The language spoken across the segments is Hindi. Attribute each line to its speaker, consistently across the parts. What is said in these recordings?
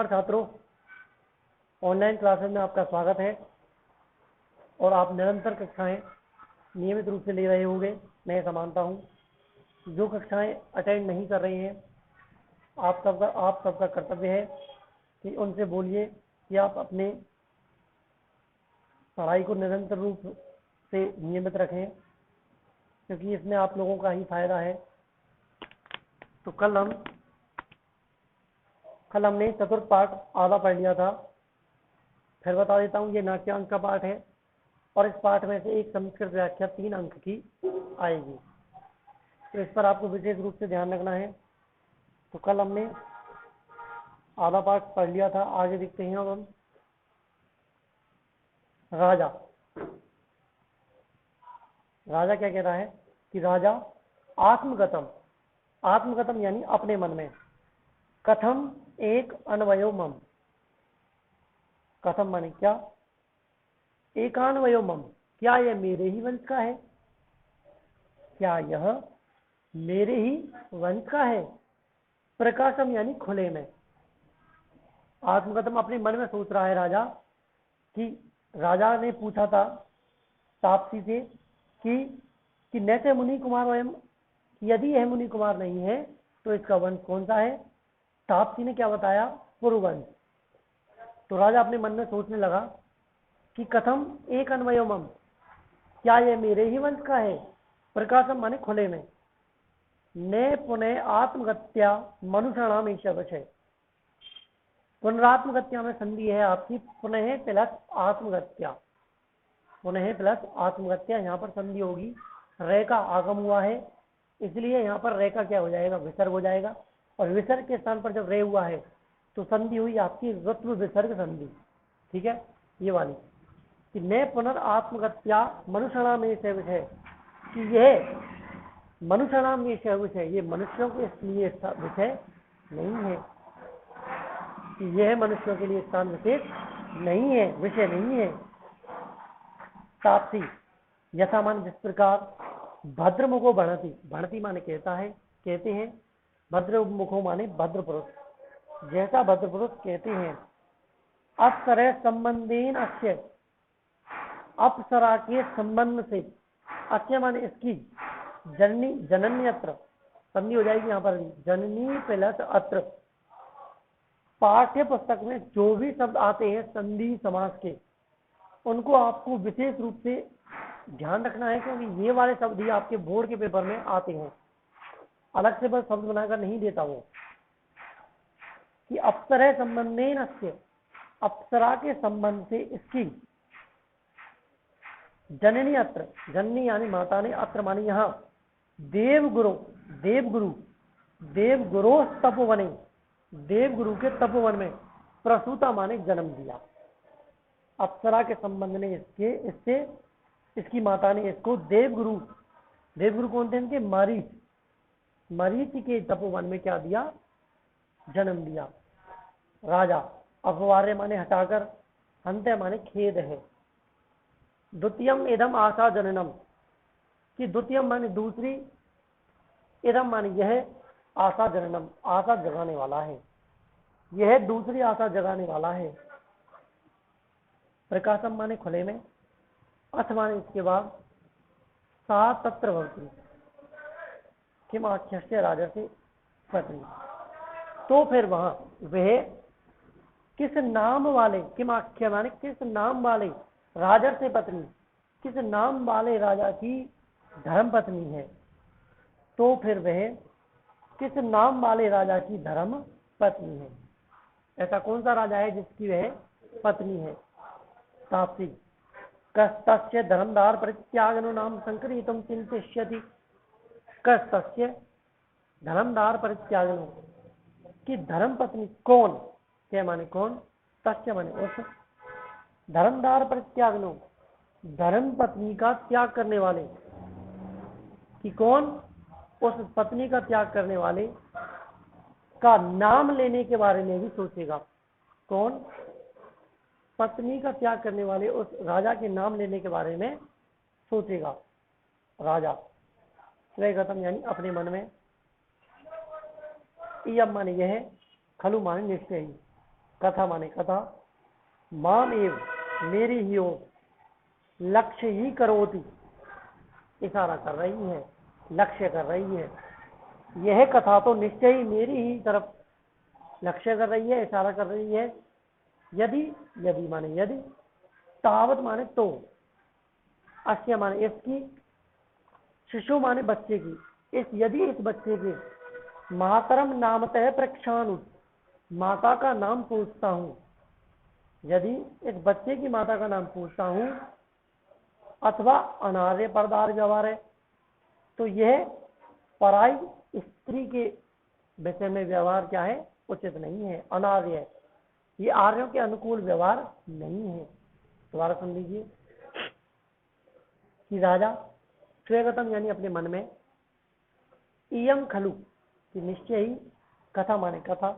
Speaker 1: नमस्कार छात्रों, ऑनलाइन क्लासेस में आपका स्वागत है। और आप निरंतर कक्षाएं नियमित रूप से ले रहे होंगे, मैं ऐसा मानता हूं। जो कक्षाएं अटेंड नहीं कर रहे हैं, आप सबका कर्तव्य है कि उनसे बोलिए कि आप अपने पढ़ाई को निरंतर रूप से नियमित रखें, क्योंकि इसमें आप लोगों का ही फायदा है। तो कल हमने चतुर्थ पाठ आधा पढ़ लिया था। फिर बता देता हूँ, ये नाट्यांक का पाठ है और इस पाठ में से एक संस्कृत व्याख्या 3 अंक की आएगी, तो इस पर आपको विशेष रूप से ध्यान रखना है। तो कल हमने आधा पाठ पढ़ लिया था, आगे देखते हैं। अब हम राजा क्या कह रहा है कि राजा आत्मगतम यानी अपने मन में, कथम एक अन्वयो मम, कथम माने क्या, एकान्वयो मम, क्या यह मेरे ही वंश का है, क्या यह मेरे ही वंश का है। प्रकाशम यानी खुले में। आत्मगतम अपने मन में सोच रहा है राजा, कि राजा ने पूछा था तापसी से कि नैसे मुनि कुमार वयम, यदि यह मुनि कुमार नहीं है तो इसका वंश कौन सा है। तापसी ने क्या बताया, पुरुवंश। तो राजा अपने मन में सोचने लगा कि कथम एक अन्वयो मम, क्या यह मेरे ही वंश का है। प्रकाशम माने खुले में। ने पुनः आत्मगत्या मनुष्याणाम ईशवश है। पुनरात्मगत्या में संधि है आपकी, पुनः प्लस आत्मगत्या, पुनः प्लस आत्मगत्या, यहाँ पर संधि होगी। रे का आगम हुआ है, इसलिए यहाँ पर रे का क्या हो जाएगा, विसर्ग हो जाएगा। और विसर्ग के स्थान पर जब रे हुआ है तो संधि हुई आपकी ऋत्व विसर्ग संधि। ठीक है, ये वाली कि ने पुनरात्मगत्या मनुष्यणाम में से है, कि यह मनुष्यणाम विषय विषय, ये मनुष्यों के लिए विषय नहीं है, कि यह मनुष्यों के लिए स्थान विशेष नहीं है, विषय नहीं है। तापसी यथा मान जिस प्रकार भद्रमुखो बढ़ती, बढ़ती माने कहता है, कहते हैं। भद्रमुखो माने भद्र पुरुष, जैसा भद्र पुरुष कहते हैं। अप्सरा संबंधीन अस्य, अप्सरा के संबंध से, अस्य माने इसकी, जननी जननी अत्र, संधि हो जाएगी यहाँ पर जननी प्लस अत्र। पाठ्य पुस्तक में जो भी शब्द आते हैं संधि समास के, उनको आपको विशेष रूप से ध्यान रखना है, क्योंकि ये वाले शब्द ही आपके बोर्ड के पेपर में आते हैं। अलग से बस शब्द बनाकर नहीं देता वो, कि अप्सरा संबंधेन अस्य, अप्सरा के संबंध से इसकी, जननी अत्र, जननी यानी माता ने, अत्र मानी यहाँ, देवगुरु तपोवने, देवगुरु के तपोवन में, प्रसूता माने जन्म दिया। अप्सरा के संबंध ने इससे इसकी माता ने इसको देवगुरु कौन थे इनके, मरीचि के तपोवन में क्या दिया, जन्म दिया। राजा अपवार्य माने हटाकर, हंते माने खेद है। द्वितीयम इदम आशा जननम, कि द्वितीयम माने दूसरी, इदम माने यह, आशा जननम आशा जगाने वाला है, यह दूसरी आशा जगाने वाला है। प्रकाशम माने खुले में, अथ माने इसके बाद, सा तत्र भवति, किम आख्यस्य राजा से पत्नी, तो फिर वहां वह किस नाम वाले, किम आख्य माने किस नाम वाले, राजा से पत्नी, किस नाम वाले राजा की धर्म पत्नी है। तो फिर वह किस नाम वाले राजा की धर्म पत्नी है। ऐसा कौन सा राजा है जिसकी वह पत्नी है। तापसी कस्तस्य धर्मदार परित्यागनो नाम संक्रीतम चिंतिष्यति, कस्तस्य धर्मदार परित्यागनो, कि धर्म पत्नी कौन, क्या माने कौन, तस्य माने उस, धर्मदार परित्यागनो धर्म पत्नी का त्याग करने वाले, कि कौन, उस पत्नी का त्याग करने वाले का नाम लेने के बारे में भी सोचेगा। कौन, पत्नी का त्याग करने वाले उस राजा के नाम लेने के बारे में सोचेगा राजा। स्वगतम यानी अपने मन में, इयम माने यह, खलु माने निश्चय ही, कथा माने कथा, माम एव मेरी ही ओर, लक्ष्य ही करोति इशारा कर रही है, लक्ष्य कर रही है। यह कथा तो निश्चय ही मेरी ही तरफ लक्ष्य कर रही है, इशारा कर रही है। यदि, यदि माने यदि, तावत माने तो, अस्य माने इसकी, शिशु माने बच्चे की, इस यदि इस बच्चे के, मातरम नामतः प्रक्षानु माता का नाम पूछता हूं, यदि इस बच्चे की माता का नाम पूछता हूं, अथवा अनार्य परदार व्यवहार है, तो यह पराई स्त्री के विषय में व्यवहार क्या है, उचित नहीं है, अनार्य है, ये आर्यों के अनुकूल व्यवहार नहीं है। दोबारा सुन लीजिए कि राजा स्वगतम यानी अपने मन में, इयम खलु कि निश्चय ही, कथा माने कथा,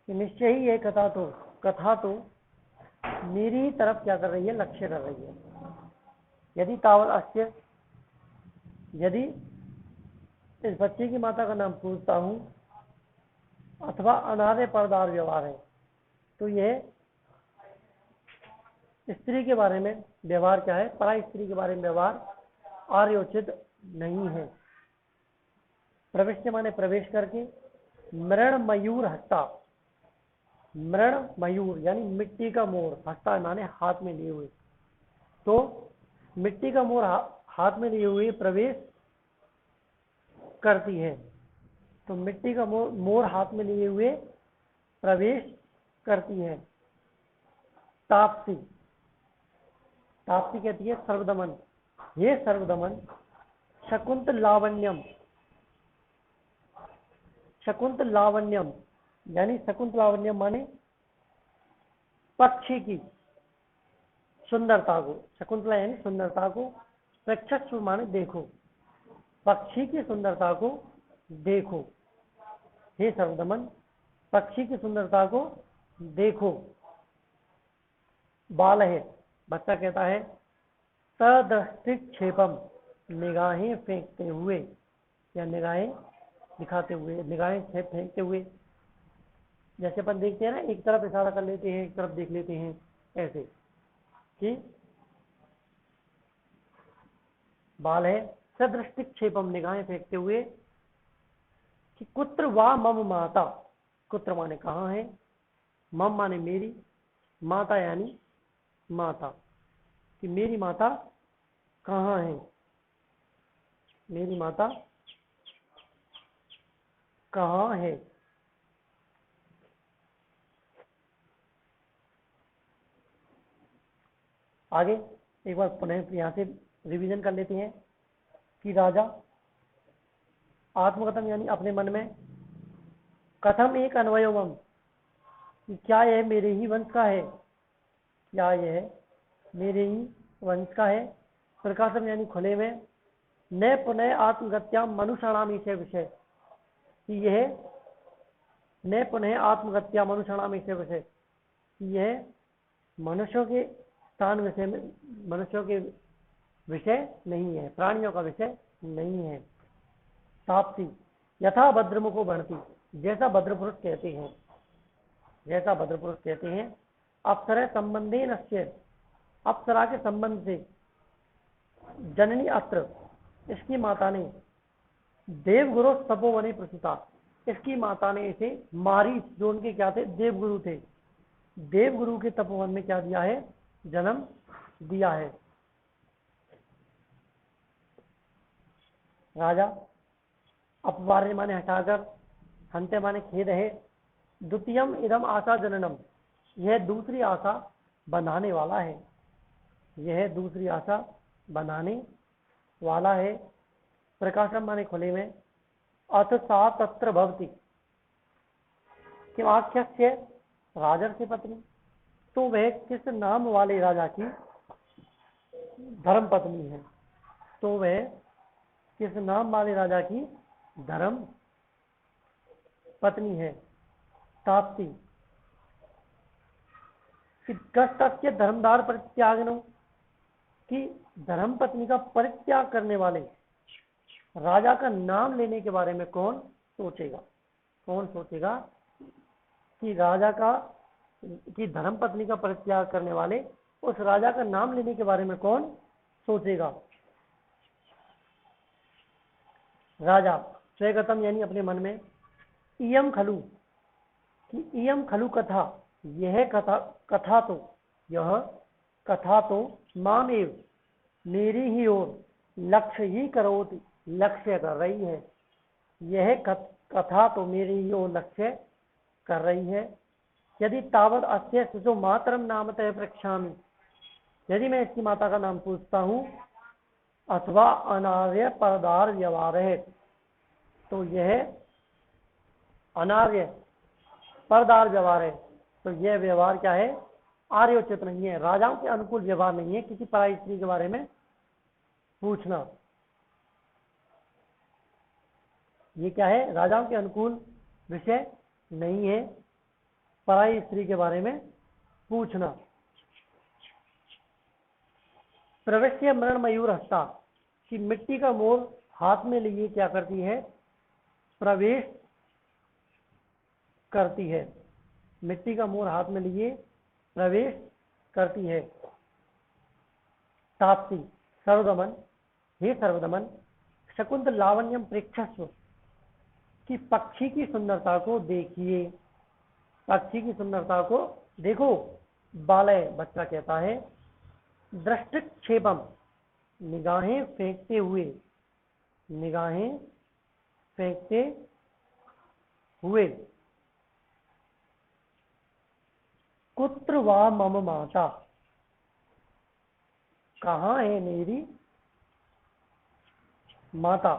Speaker 1: कि निश्चय ही ये कथा तो मेरी ही तरफ क्या कर रही है, लक्ष्य कर रही है। यदि तावत अस्य, यदि इस बच्चे की माता का नाम पूछता हूं, अथवा अनार्य परदार व्यवहार है, तो यह स्त्री के बारे में व्यवहार क्या है, पराई स्त्री के बारे में व्यवहार आर्योचित नहीं है। प्रविष्ट माने प्रवेश करके, मृण मयूर हस्ता, मृण मयूर यानी मिट्टी का मोर, हस्ता माने हाथ में लिए हुए, तो मिट्टी का मोर हाथ में लिए हुए प्रवेश करती है, तो मिट्टी का मोर हाथ में लिए हुए प्रवेश करती है। ताप्ती, ताप्ती कहती है सर्वदमन, ये सर्वदमन, शकुंत लावण्यम, शकुंत लावण्यम यानी शकुंत लावण्यम माने पक्षी की सुंदरता को, शकुंतला यानी सुंदरता को, प्रक्षस्व माने देखो, पक्षी की सुंदरता को देखो, हे सर्वदमन पक्षी की सुंदरता को देखो। बाल है, बच्चा कहता है, सदृष्टिक्षेपम निगाहें फेंकते हुए, या निगाहें दिखाते हुए, निगाहें फेंकते हुए, जैसे अपन देखते हैं ना, एक तरफ इशारा कर लेते हैं, एक तरफ देख लेते हैं, ऐसे कि बाल है, सदृष्टिक्षेपम निगाहें फेंकते हुए, कि कुत्र वा मम माता, कुत्र माने कहाँ है, मम माने मेरी, माता यानी माता, कि मेरी माता कहाँ है, मेरी माता कहाँ है। आगे एक बार पुनः यहां से रिवीजन कर लेते हैं कि राजा आत्मकथम यानी अपने मन में, कथम एक अन्वयम कि क्या यह मेरे ही वंश का है, क्या यह मेरे ही वंश का है। प्रकाशम यानी खुले में, न पुनः आत्मगत्याम मनुषणामी से विषय, कि यह न पुनः आत्मगत्या मनुषणामी से विषय, कि यह मनुष्यों के स्थान विषय में, मनुष्यों के विषय नहीं है, प्राणियों का विषय नहीं है। ताप्ती यथा भद्रमुखो बढ़ती, जैसा भद्रपुरुष कहते हैं, जैसा भद्रपुरुष कहते हैं। अप्सरा संबंधे नश्य, अप्सरा के संबंध से, जननी अत्र इसकी माता ने, देवगुरु तपोवने प्रसूता, इसकी माता ने इसे मारीच जो उनके क्या थे, देवगुरु थे, देवगुरु के तपोवन में क्या दिया है, जन्म दिया है। राजा अपवार्य माने हटाकर, हंते माने खेद है, द्वितीयम इदम आशा जननम, यह दूसरी आशा बनाने वाला है, यह दूसरी आशा बनाने वाला है। प्रकाशम माने खुले में, अथ सा तत्र भवति किम आख्यस्य राजर्षि पत्नी, तो वह किस नाम वाले राजा की धर्म पत्नी है, तो वह किस नाम वाले राजा की धर्म पत्नी है। ताप्ती कष्ट धर्मदार परित्यागनो, कि धर्म पत्नी का परित्याग करने वाले राजा का नाम लेने के बारे में कौन सोचेगा, कौन सोचेगा कि राजा का कि धर्म पत्नी का परित्याग करने वाले उस राजा का नाम लेने के बारे में कौन सोचेगा। राजा स्वगतम यानी अपने मन में, इयम खलु कि इयम खलु कथा, यह कथा तो मामेव मेरी ही ओर लक्ष्य ही करोति, लक्ष्य कर रही है। यह कथा तो मेरी ही ओर लक्ष्य कर रही है। यदि तावत अस्य शिशु मातरम नामतः पृच्छामि, यदि मैं इसकी माता का नाम पूछता हूँ, अथवा अनार्य परदार व्यवहार है, तो यह अनार्य परदार व्यवहार है, तो यह व्यवहार क्या है, आर्योचित नहीं है, राजाओं के अनुकूल व्यवहार नहीं है किसी पराई स्त्री के बारे में पूछना। ये क्या है, राजाओं के अनुकूल विषय नहीं है पराई स्त्री के बारे में पूछना। प्रवेश्य मरण मयूर हस्ता कि मिट्टी का मोर हाथ में लिए क्या करती है, प्रवेश करती है। मिट्टी का मोर हाथ में लिए प्रवेश करती है। ताप्ती सर्वदमन, हे सर्वदमन, शकुंतल लावण्यम प्रेक्षस्व कि पक्षी की सुंदरता को देखिए, पक्षी की सुंदरता को देखो। बालय बच्चा कहता है, दृष्टिक्षेपम निगाहें फेंकते हुए, निगाहें फेंकते हुए, कुत्र वा मम माता, कहाँ है मेरी माता।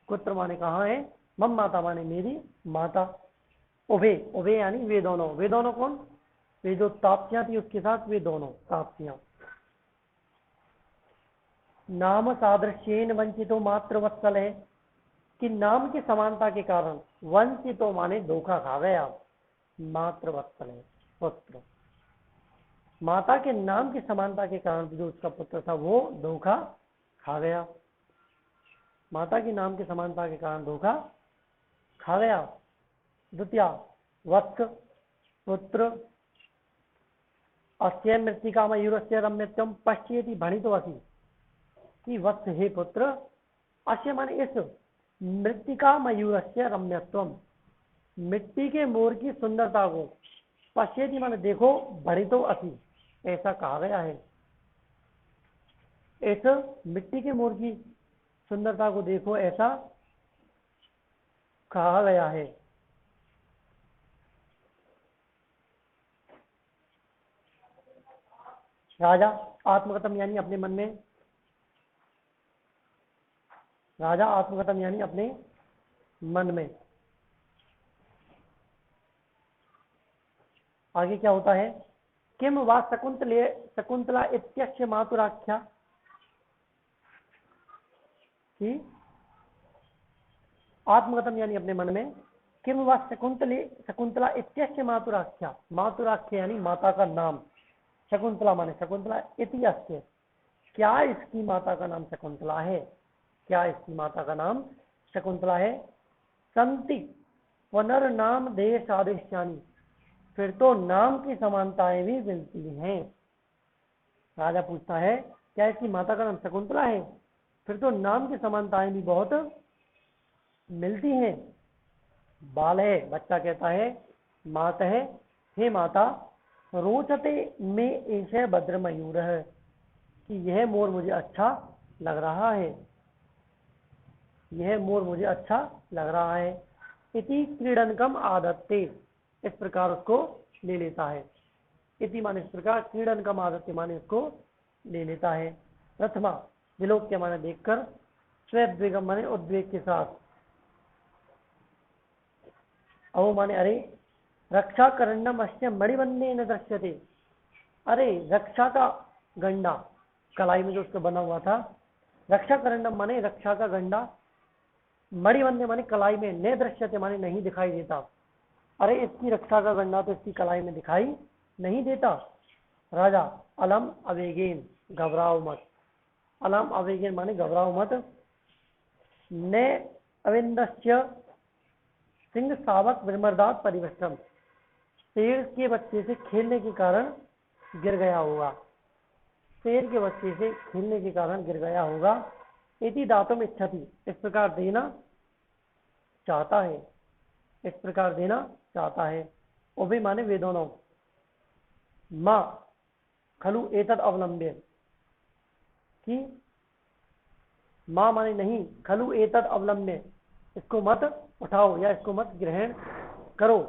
Speaker 1: कुत्र माने कहाँ है, मम माता माने मेरी माता। उभे, उभे यानी वे दोनों, वे दोनों कौन, वे जो ताप्तियां थी उसके साथ वे दोनों ताप्तियां। नाम सादृश्येन वंचितो मात्र वत्सल है कि नाम की समानता के कारण वंचितो माने धोखा खा गया, मात्र वत्सल है पुत्र। माता के नाम की समानता के कारण जो उसका पुत्र था वो धोखा खा गया, माता के नाम की समानता के कारण धोखा खा गया। द्वितीय वत्स पुत्र, अस्य मृत्तिका मयूरस्य रम्यत्वम पश्येति भणितवसी कि वत्स हे पुत्र, अस्य माने इस, मृत्तिका मयूरस्य रम्यत्वम मिट्टी के मोर की सुंदरता को, पश्येति माने देखो, भणितो असी ऐसा कहा गया है। इस मिट्टी के मोर की सुंदरता को देखो ऐसा कहा गया है। राजा आत्मगतम यानी अपने मन में, राजा आत्मगतम यानी अपने मन में। आगे क्या होता है, किम वा शकुंतला इत्यस्य मातुराख्या कि आत्मगतम यानी अपने मन में, किम वा शकुंतला इत्यस्य मातुराख्या, मातुराख्या यानी माता का नाम, शकुंतला माने शकुंतला, इत्यस्य क्या इसकी माता का नाम शकुंतला है, क्या इसकी माता का नाम शकुंतला है। संति पुनर्नाम देश आदेशानी, फिर तो नाम की समानताएं भी मिलती हैं। राजा पूछता है क्या इसकी माता का नाम शकुंतला है, फिर तो नाम की समानताएं भी बहुत मिलती हैं। बाल है बच्चा कहता है, माता है हे माता, रोचते में ऐसे भद्र मयूर है कि यह मोर मुझे अच्छा लग रहा है, यह मोर मुझे अच्छा लग रहा है। इति क्रीडनकम आदत्ते, इस प्रकार उसको ले लेता है। इति माने इस प्रकार, क्रीडनकम आदत्ते माने इसको ले लेता है। प्रथमा विलोक के माने देखकर, स्वेद्वेगम माने उद्वेग के साथ, अवो माने अरे, रक्षा करण्डम अश्य मणिबन्धे न दृश्यते, अरे रक्षा का गंडा कलाई में जो उसका बना हुआ था, रक्षा करण्डम माने रक्षा का गंडा, मणिबन्धे माने कलाई में, न दृश्यते माने नहीं दिखाई देता, अरे इसकी रक्षा का गंडा तो इसकी कलाई में दिखाई नहीं देता। राजा अलम अवेगेन, घबराओ मत, अलम अवेगेन माने घबराओ मत। न अविंदस्य सिंह सावक विमर्दात परिवृष्टम, शेर के बच्चे से खेलने के कारण गिर गया होगा, शेर के बच्चे से खेलने के कारण गिर गया होगा। इति दातुम इच्छति, इस प्रकार देना चाहता है, इस प्रकार देना चाहता है। उभय माने वे दोनों। माँ खलु एतद अवलंब्य, कि माँ माने नहीं, खलु एतद अवलंब्य, इसको मत उठाओ या इसको मत ग्रहण करो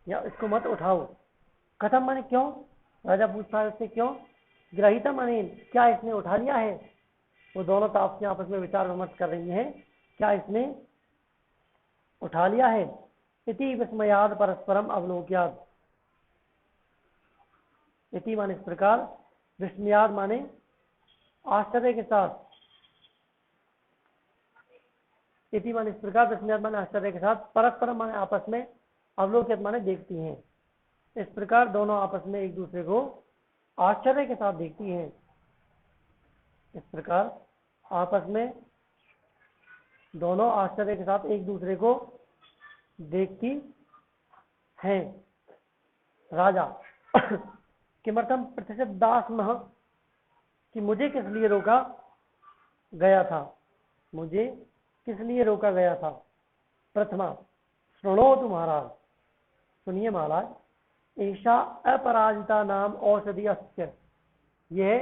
Speaker 1: या इसको मत उठाओ। कथम माने क्यों, राजा पूछता है उससे क्यों। ग्रहिता माने क्या इसने उठा लिया है। वो दोनों ताप्ती आपस में विचार विमर्श कर रही हैं, क्या इसने उठा लिया है। इति विस्मयाद परस्परम अवलोक्याद, इति माने इस प्रकार, विस्मयाद माने आश्चर्य के साथ, इति माने इस प्रकार, विस्मयाद माने आश्चर्य के साथ, परस्परम माने आपस में, अवलोकित माने देखती हैं। इस प्रकार दोनों आपस में एक दूसरे को आश्चर्य के साथ देखती हैं। इस प्रकार आपस में दोनों आश्चर्य के साथ एक दूसरे को देखती हैं। राजा किमर्थम प्रतिशब्दास्मः, कि मुझे किस लिए रोका गया था, मुझे किस लिए रोका गया था। प्रथमा शृणोतु महाराज, सुनिए महाराज। ऐसा अपराजिता नाम औषधि अस्त्य, यह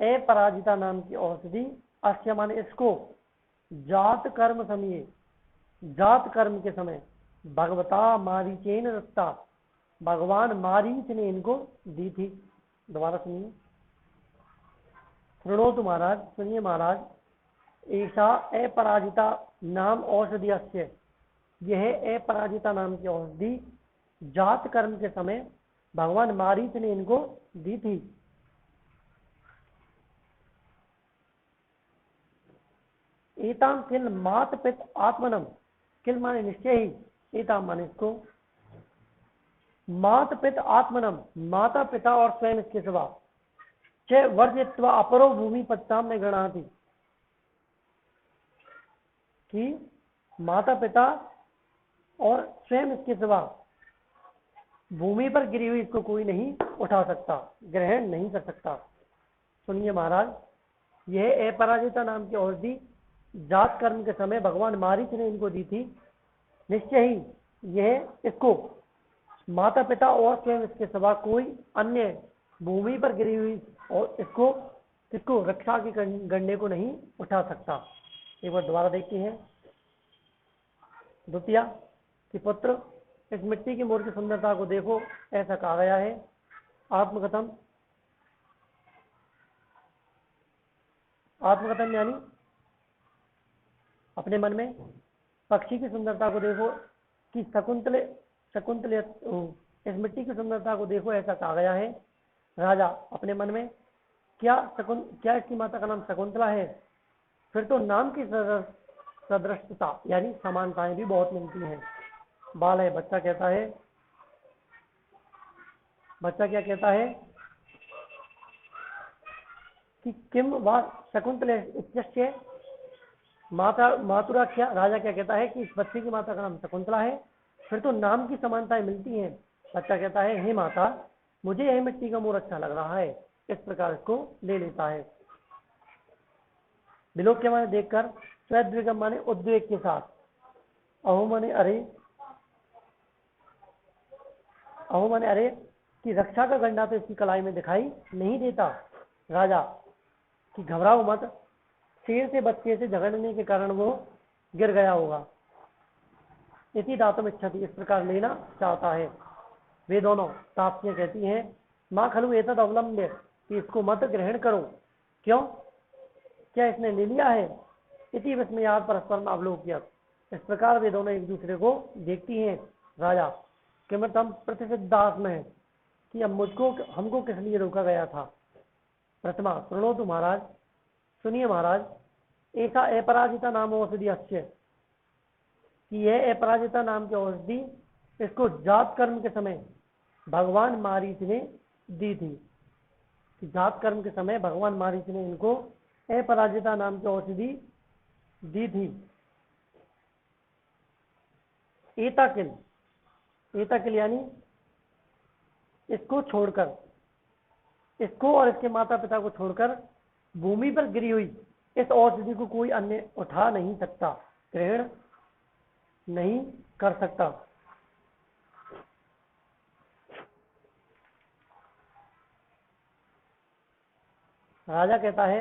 Speaker 1: अपराजिता नाम की औषधि, अस्त्य माने इसको, जात कर्म समय, जात कर्म के समय, भगवता मारीचेन दत्ता, भगवान मारीच ने इनको दी थी। दोबारा सुनिए। शृणोतु महाराज, सुनिए महाराज। ऐसा अपराजिता नाम औषधि अस्त्य, यह अपराजिता नाम की औषधि जात कर्म के समय भगवान मारीच ने इनको दी थी। एताम किल मात पित आत्मनम, किल माने निश्चय ही, एताम माने इसको, मात पित आत्मनम, माता पिता और स्वयं इसके सिवा, च वर्जित्वा अपरो भूमि पत्ताम में गणाति, कि माता पिता और स्वयं इसके सिवा भूमि पर गिरी हुई इसको कोई नहीं उठा सकता, ग्रहण नहीं कर सकता। सुनिए महाराज, यह अपराजिता नाम की औषधि जात कर्म के समय भगवान मारीच ने इनको दी थी। निश्चय ही यह इसको माता पिता और स्वयं इसके सिवा कोई अन्य भूमि पर गिरी हुई और इसको रक्षा के गणने को नहीं उठा सकता। एक बार दोबारा देखते हैं। द्वितीय कि पुत्र, इस मिट्टी की मूर्ति सुंदरता को देखो, ऐसा कहा गया है। आत्मकथम, आत्मकथन यानी अपने मन में। पक्षी की सुंदरता को देखो, कि शकुंतले शकुंतले, इस मिट्टी की सुंदरता को देखो, ऐसा कहा गया है। राजा अपने मन में, क्या इसकी माता का नाम शकुंतला है, फिर तो नाम की सदृशता यानी समानताएं भी बहुत मिलती हैं। बाल है, बच्चा कहता है, बच्चा क्या कहता है कि किम वा शकुंतले इत्यस्य मातुरा, क्या राजा क्या कहता है कि इस बच्चे की माता का नाम शकुंतला है, फिर तो नाम की समानताएं मिलती हैं। बच्चा कहता है, हे माता, मुझे यह मिट्टी का मोर अच्छा लग रहा है, इस प्रकार इसको ले लेता है। विलोक के माने देखकर, स्वद्विगम माने उद्वेग के साथ, अहो माने अरे, अहो माने अरे, कि रक्षा का गंडा तो इसकी कलाई में दिखाई नहीं देता। राजा कि घबराओ मत, शेर से बच्चे से झगड़ने के कारण वो गिर गया होगा। इसी दातुम इच्छति, इस प्रकार लेना चाहता है। वे दोनों ताप्तियां कहती हैं, माँ खलु एतद अवलंब्य, कि इसको मत ग्रहण करो। क्यों, क्या इसने ले लिया है। इसी विस्मयाद परस्पर अवलोक्य, इस प्रकार वे दोनों एक दूसरे को देखती हैं। राजा किमर्थम प्रतिसिद्धास में, कि अब हमको किस लिए रोका गया था। प्रथमा सुनो महाराज, सुनिए महाराज। ऐसा अपराजिता नाम औषधि अस्त्य, कि यह अपराजिता नाम की औषधि इसको जात कर्म के समय भगवान मारीच ने दी थी। कि जात कर्म के समय भगवान मारीच ने इनको अपराजिता नाम की औषधि दी थी। एताकिल, एताकिल यानी इसको छोड़कर, इसको और इसके माता पिता को छोड़कर भूमि पर गिरी हुई इस औषधि को कोई अन्य उठा नहीं सकता, ग्रहण नहीं कर सकता। राजा कहता है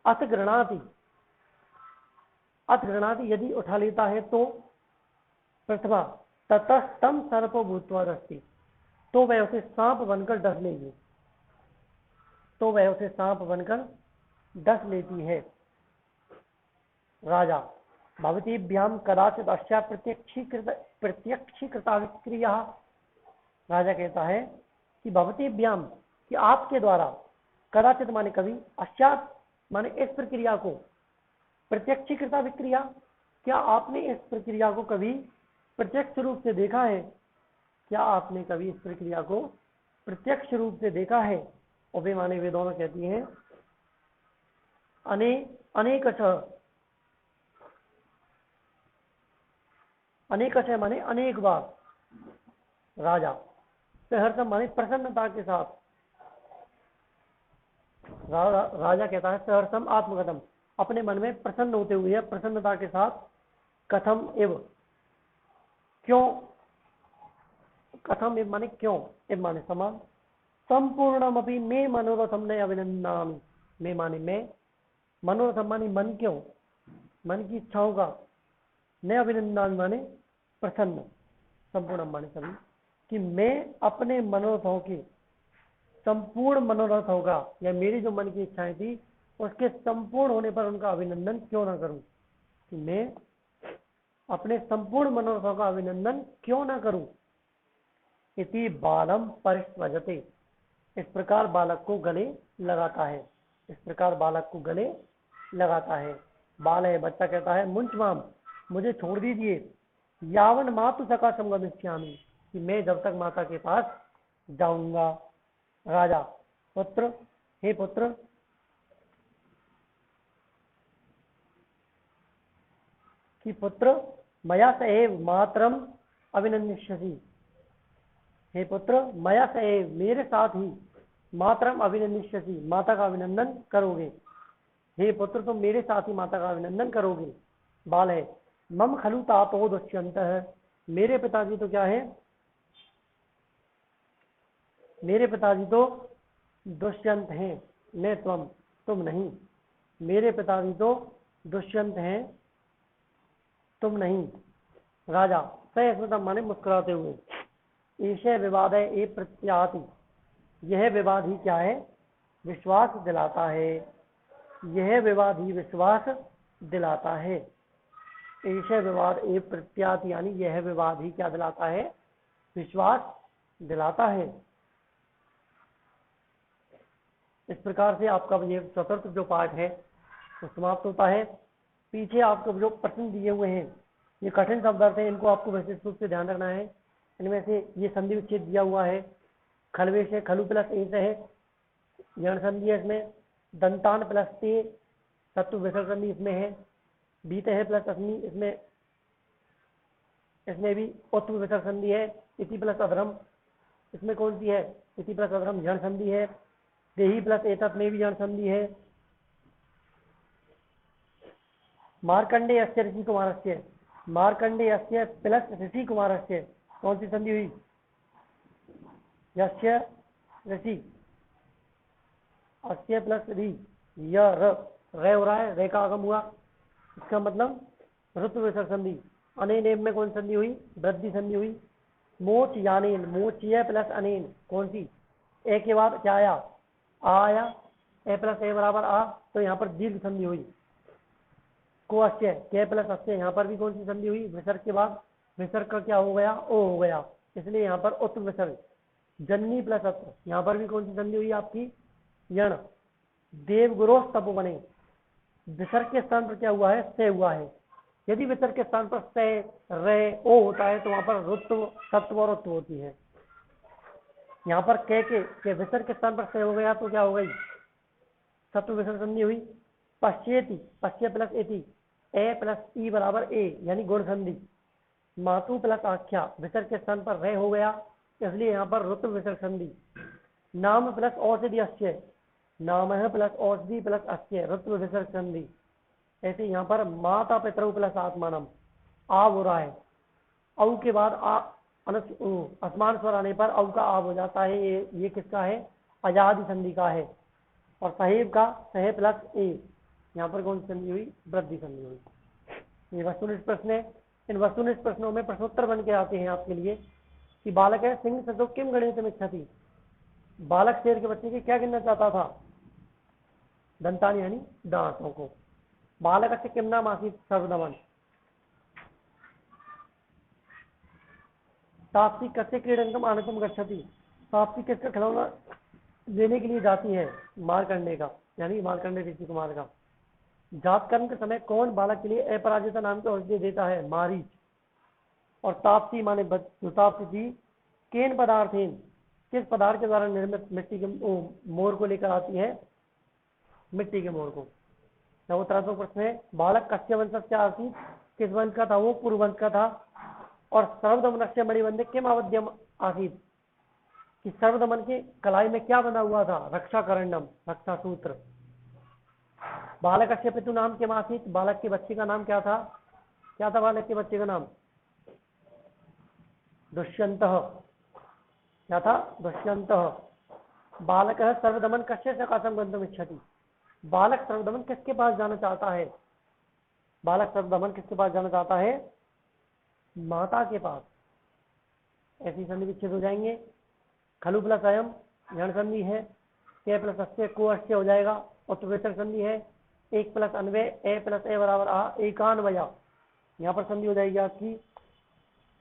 Speaker 1: अथ गृणाति, अथ गृणाति यदि उठा लेता है तो प्रथमा ततस्तम सर्पो भूत्वा दस्ति, तो वह उसे सांप बनकर डस लेगी, तो वह उसे सांप बनकर डस लेती है। राजा भवतीभ्याम कदाचित अस्या प्रत्यक्षीकृता विक्रिया, राजा कहता है कि भवतीभ्याम कि आपके द्वारा, कदाचित माने कभी, अस्यात माने इस प्रक्रिया को, प्रत्यक्षीकृता विक्रिया क्या आपने इस प्रक्रिया को कभी प्रत्यक्ष रूप से देखा है, क्या आपने कभी इस प्रक्रिया को प्रत्यक्ष रूप से देखा है। और वे माने वे दोनों कहती हैं अनेकशः, अनेकशः माने अनेक बार, राजा सहर्षम माने प्रसन्नता के साथ, राजा कहता है सहर्षम आत्मकथम अपने मन में प्रसन्न होते हुए, प्रसन्नता के साथ, कथम एव क्यों, कथम एव माने क्यों, एव माने समान, संपूर्णमपि मे मनोरथम न अभिनंदनामि, मे माने मैं, मनोरथम माने मन, क्यों मन की इच्छाओं का, न अभिनंदनामि माने प्रसन्न, संपूर्ण माने सभी, कि मैं अपने मनोरथों की, संपूर्ण मनोरथ होगा या मेरी जो मन की इच्छाएं थी उसके संपूर्ण होने पर उनका अभिनंदन क्यों ना करूं, कि मैं अपने संपूर्ण मनोरथों का अभिनंदन क्यों ना करूं। इति बालम परिष्वजते, इस प्रकार बालक को गले लगाता है, इस प्रकार बालक को गले लगाता है। बाल है बच्चा कहता है मुंच माम मुझे छोड़ दीजिए, यावन मातु सका संगमिष्यामि, कि मैं जब तक माता के पास जाऊंगा। राजा पुत्र, हे पुत्र, कि पुत्र मया सएव मातरम अभिनंदिष्यसि, हे पुत्र मया सएव मेरे साथ ही मातरम अभिनंदिष्यसि माता का अभिनंदन करोगे, हे पुत्र तुम मेरे साथ ही माता का अभिनंदन करोगे। बाल है मम खलु तातो दुष्यंतः, मेरे पिताजी तो क्या है, मेरे पिताजी तो दुष्यंत हैं, न त्वम तुम नहीं, मेरे पिताजी तो दुष्यंत हैं तुम नहीं। राजा सस्मृतम माने मुस्कुराते हुए, ईशय विवाद है ए प्रत्याति, यह विवाद ही क्या है, विश्वास दिलाता है, यह विवाद ही विश्वास दिलाता है। ईशय विवाद ए प्रत्याति यानी यह विवाद ही क्या दिलाता है, विश्वास दिलाता है। इस प्रकार से आपका ये चतुर्थ जो पाठ है वो समाप्त होता है। पीछे आपको जो प्रश्न दिए हुए हैं ये कठिन शब्द हैं, इनको आपको विशेष रूप से ध्यान रखना है। इनमें से ये संधि विच्छेद दिया हुआ है, खलवेश है, खलु प्लस एस है, यण संधि है इसमें, दंतान प्लस ते तत्व विसर्ग संधि इसमें है, बीत है प्लस अस्मी इसमें, इसमें भी उत्व विसर्ग संधि है, इति प्लस अधरम इसमें कौन सी है, इति प्लस अधरम यण संधि है, देही प्लस एतत् में भी यण संधि है, मार्कंडे अस्य ऋषि कुमारस्य, मार्कंडे अस्य प्लस ऋषि कुमारस्य कौन सी संधि हुई, यस्य ऋषि, अस्य प्लस री, य रे हो रहा है, रे का आगम हुआ, इसका मतलब ऋतु विसर्ग संधि। अनेन में कौन संधि हुई, वृद्धि संधि हुई। मोच यानेन, मोच ये प्लस अनेन कौन सी, ए के बाद क्या आया, आ आया, ए प्लस ए बराबर आ, तो यहाँ पर दीर्घ संधि हुई। को अस्य, के प्लस अस्य, यहाँ पर भी कौन सी संधि हुई, विसर्ग के बाद विसर्ग का क्या हो गया, ओ हो गया, इसलिए यहाँ पर उत्तर विसर्ग। जन्नी प्लस अत्र, यहाँ पर भी कौन सी संधि हुई आपकी, यण। देवगुरो तप बने, विसर्ग के स्थान पर क्या हुआ है, से हुआ है। यदि विसर्ग के स्थान पर से रे ओ होता है तो वहां पर रुत्व सत्व और उत्व होती है। यहाँ पर के विसर्ग के स्थान पर से हो गया तो क्या हो गई, सत्व विसर्ग संधि हुई। पश्चेति, पश्चे प्लस एति, ए प्लस ई बराबर ए यानी गुण संधि। मातु प्लस आख्या, विसर्ग के स्थान पर रे हो गया इसलिए यहाँ पर ऋतु विसर्ग संधि, नाम प्लस औषधि अस्य, नाम है प्लस औषधि प्लस अस्य, ऋतु विसर्ग संधि। ऐसे यहाँ पर माता पितरौ प्लस आत्मानम, आव हो रहा है, औ के बाद असमान स्वर आने पर औ का आव हो जाता है। ये किसका है? अजादि संधि का है। और सहेब का सहे प्लस ए, यहाँ पर कौन सी संधि हुई? वृद्धि संधि हुई। ये वस्तुनिष्ठ प्रश्न है। इन वस्तुनिष्ठ प्रश्नों में प्रश्नोत्तर बन के आते हैं आपके लिए कि बालक है सिंह सतो किम गणित में क्षति, बालक शेर के बच्चे की क्या गिनना चाहता था? दंतान यानी दांतों को। बालक से किम नाम आसीत सर्वदमन, ताप्ती कस्य क्रीडनकम आनकम गच्छति, ताप्ती किसका खिलौना लेने के लिए जाती है? मार करने का, यानी मार करने ऋषि कुमार का। जात कर्म के समय कौन बालक के लिए अपराजिता नाम की औषधि देता है? मारीच। और ताप्ती माने ताप्ती जी केन पदार्थेन, किस पदार्थ के द्वारा निर्मित मिट्टी के मोर को लेकर आती है? मिट्टी के मोर को। नवोत्तरात्मक प्रश्न है, बालक कस्य वंश से आसीत, किस वंश का था वो? पूर्व वंश का था। और सर्वदमन से मणिबंधे किम अवध्यम आसीत, कि सर्वदमन के कलाई में क्या बना हुआ था? रक्षा करंडम, रक्षा सूत्र। बालक के पितु नाम किम आसीत, बालक के बच्चे का नाम क्या था? क्या था बालक के बच्चे का नाम? दुष्यंत। क्या था? दुष्यंत। बालक सर्वदमन कस्य सकाशम गंतुम इच्छति, बालक सर्वदमन किसके पास जाना चाहता है? बालक सर्वदमन किसके पास जाना चाहता है? माता के पास। ऐसी संधि विच्छेद हो जाएंगे। खलु प्लस अयम यण संधि है, के प्लस अस्य को अस्य हो जाएगा। उत्तरवेतर संधि है, एक प्लस अन्वय ए प्लस ए बराबर आ, एकान्वया। यहाँ पर संधि हो जाएगी आपकी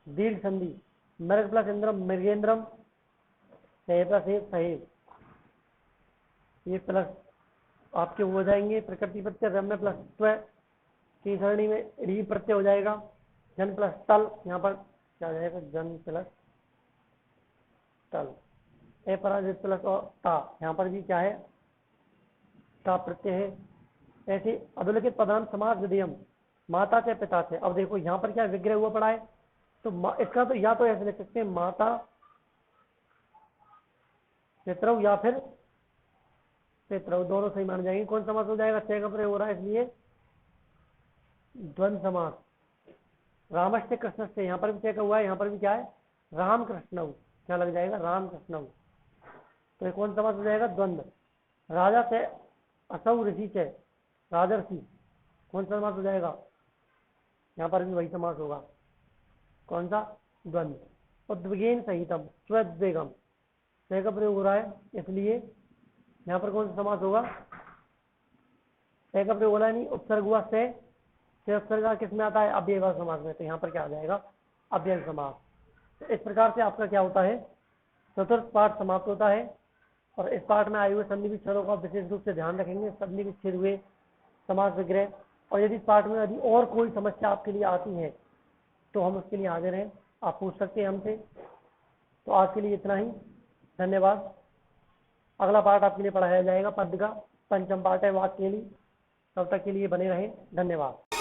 Speaker 1: दीर्घ संधि, मृग प्लस इंद्रम मृगेंद्रम, सहे प्लस ए सहेब, ये प्लस आपके हो जाएंगे प्रकृति प्रत्यय रम्य प्लस स्व की सरणी में री प्रत्यय हो जाएगा। जन प्लस तल, यहाँ पर क्या हो जाएगा? जन प्लस तल। ए पराजित प्लस और ता, यहाँ पर भी क्या है? ता प्रत्यय है। ऐसे अधोलिखित पदान समास विधेयम, माता से पिता से। अब देखो यहाँ पर क्या विग्रह हुआ पड़ा है, तो इसका तो या तो ऐसे लिख सकते हैं माता पितरौ या फिर पितरौ, दोनों सही मान जाएंगे। कौन समास हो जाएगा? चे का प्रयोग हो रहा है इसलिए द्वंद समास। रामस्य कृष्ण से, यहाँ पर भी चे का हुआ है, यहाँ पर भी क्या है? राम कृष्ण, क्या लग जाएगा? राम कृष्ण। तो ये कौन समास हो जाएगा? द्वंद। राजा से असौ ऋषि से, राजर्षि, कौन सा समास हो जाएगा? यहाँ पर भी वही समास होगा। कौन सा? द्वंद। उद्वेगेन सहितम स्वद्वेगम, से का प्रयोग हो रहा है इसलिए यहाँ पर कौन सा समास होगा? से का प्रयोग हो रहा है, नहीं उपसर्ग हुआ से उपसर्ग किस में आता है? अव्ययभाव समास में। तो यहाँ पर क्या आ जाएगा? अव्यय समास। तो इस प्रकार से आपका क्या होता है? चतुर्थ पाठ समाप्त होता है। और इस पाठ में आए हुए संधि विच्छेदों का विशेष रूप से ध्यान रखेंगे, संधि विच्छेद हुए, समास विग्रह। और यदि इस पाठ में यदि और कोई समस्या आपके लिए आती है तो हम उसके लिए हाजिर हैं, आप पूछ सकते हैं हमसे। तो आज के लिए इतना ही, धन्यवाद। अगला पाठ आपके लिए पढ़ाया जाएगा पद का, पंचम पाठ है वाक्य के लिए। तब तक के लिए बने रहें, धन्यवाद।